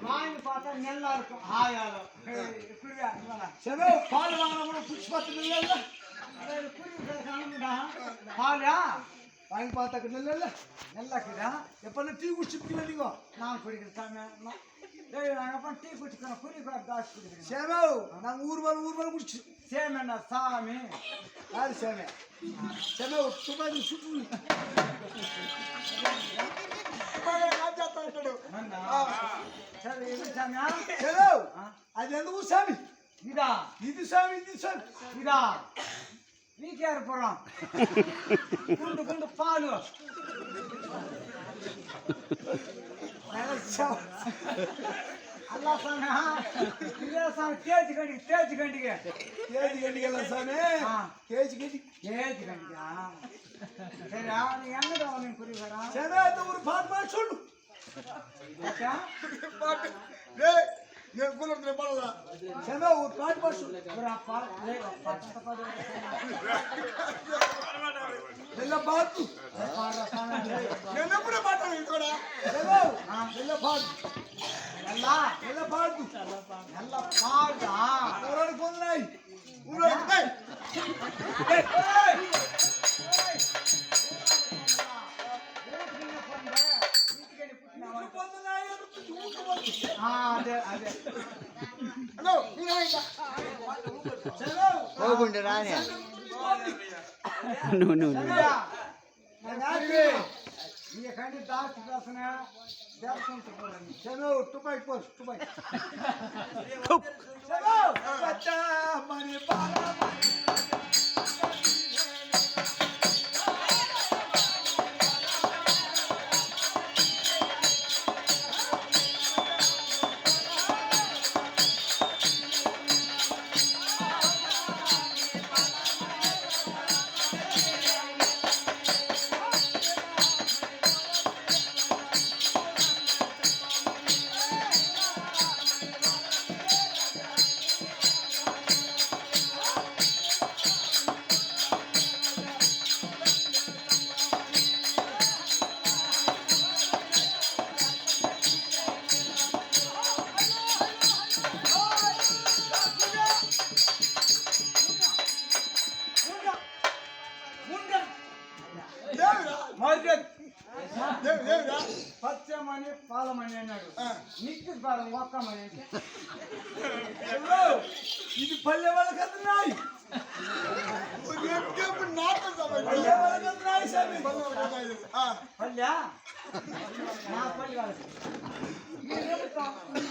வாங்கி பார்த்தா நல்லா இருக்கும் ஆயாலும் இப்படியா சரி பால் வாங்கினா கூட பிடிச்சி பார்த்துட்டு பாலா வாங்கி பார்த்தாக்க நல்ல நல்லாக்குதா எப்பெல்லாம் டீ குடிச்சுட்டு நீங்க நான் குடிக்கிறேன் சாமி நாங்கள் டீ குடிச்சுக்கிறோம் குடி காசு குடிக்கிறேன் சேமோ நாங்கள் ஊர் மேலே குடிச்சு சேமண்ணா சாமி யாரு சேமே சேமோ துபாய் சுற்று சரி இது சாமியா சேமோ அது எந்த ஊர் சாமி இதா இது சாமி இதா நீக்கு யாரு போறோம் குண்டு குண்டு பாலு அல்லா சாமி இதே சாமி தேய்ச்சி கண்டிக்க கேஜி சாமி கேஜி கண்டிக்கா சரியா நீ எங்க வந்து புரியுறா சேமே அந்த ஒரு பாட்டு சொல்லு பாட்டு சேமே ஒரு பாட்டு சொல்லு ಎಲ್ಲ ಬಾತು ನೆನಪುರ ಮಾತಾಡಿ ಕೂಡ ಎಲ್ಲ ಬಾತು ಎಲ್ಲ ಬಾತು ಎಲ್ಲ ಪಾಡ ಊರಾಡಿ ಕೊಂದನಾಯಿ ಊರಾಡಿ ಹೋಗುಂಡೆ ರಾಣಿ ये खंडी दास दासना दर्शन तो बोलेंगे चलो टुपाई पर टुपाई चलो बच्चा मरे बाला పచ్చమని పాలమని అన్నాడు నీకు పాలం ఒక్కమని ఇది పల్లె వాళ్ళకి అతున్నాయి పల్లె వాళ్ళకి అతున్నాయి సామి పల్లె నా పల్లె వాళ్ళకి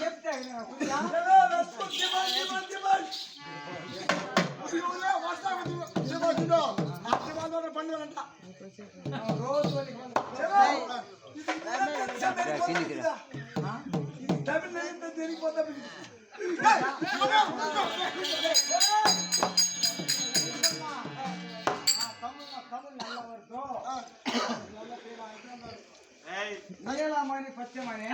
చెప్తే రోజు తమిళ తెలియపోతా నీలమని పచ్చమని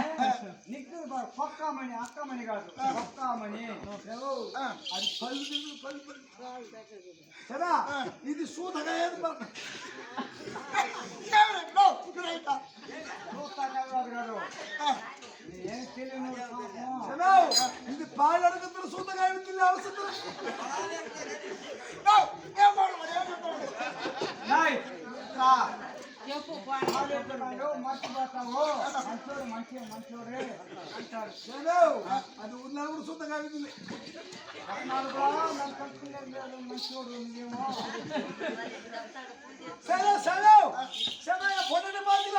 నీకు పక్కామని అక్కమని కాదు పక్కామని అది పళ్ళు సరే ఇది సూతగా ఏది ఏం తెలియదు ఇది పాలు అడుగుతున్న సూతగా ఏమి అవసరం మర్చిపోతావు మంచోడు మంచోడే అంటారు అది ఉన్న కూడా సూతగా మంచోడు నువ్వేమో సరే సరే సరే పొందండి బాధ్యత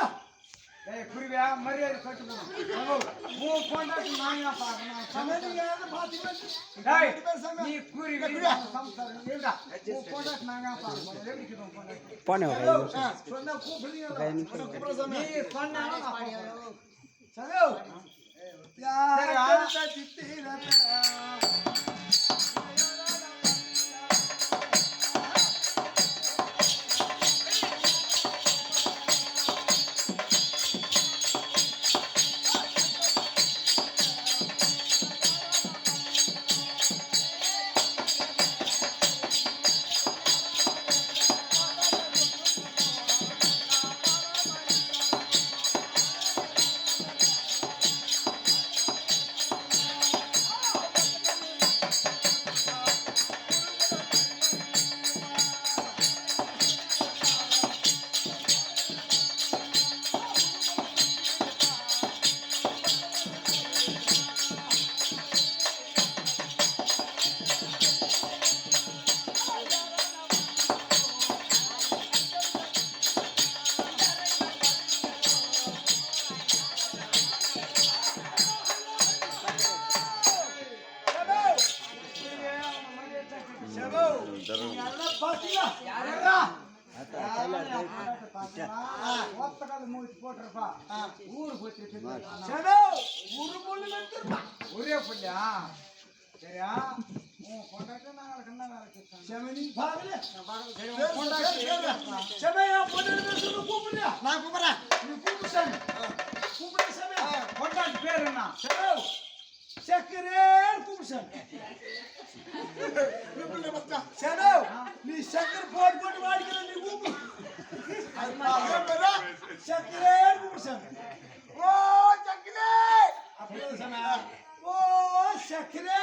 కురివా మర్యాద కట్టుకున్నావు నీ కూరి సంసారం పోనీ போட்டுருப்பா ஊரு போச்சு சரி ஒரு பொண்ணு வந்துருப்பா ஒரே புள்ளியா சரியா உன் கொண்டாட்டி நாங்கள் கண்ணா வேலை கேட்காங்க செமனி பாக்கல சரி உன் கொண்டாட்டி செமையா பொண்ணு சொல்லு கூப்பிடுறியா நான் கூப்பிடுறேன் நீ கூப்பிடு சாமி கூப்பிடு சாமி கொண்டாட்டி பேர் என்ன சரி சக்கரே கூப்பிடு சாமி சரி நீ சக்கரை போட்டு போட்டு வாடிக்கிற நீ கூப்பிடு சக்கரே கூப்பிடு சாமி ஓ சக்கரே அப்படியே சாமி ஓ சக்கரே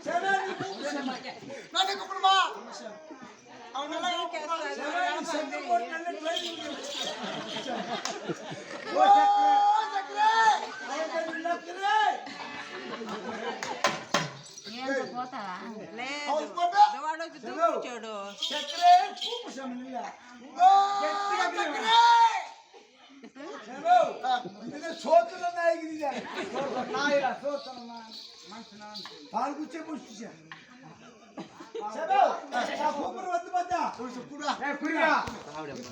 சரி நீ கூப்பிடு சாமி நான் கூப்பிடுமா அவன் நல்லா சரி சக்கரை போட்டு நல்ல ட்ரைனிங் ஓ சக்கரே அவன் சக்கரே ఏంటో పోతావా అవును పోతా. వాడు వచ్చి చూపించాడు చక్రే కూపు సమనిల్ల ఓ చక్రే చలో ఇది సోతుల నాయగిదిగా నాయరా సోతన మంచి నాన్న పాలు కుచ్చే పుష్టిచా చలో ఆ కూపురు వద్దు బద్దా ఏ కురియా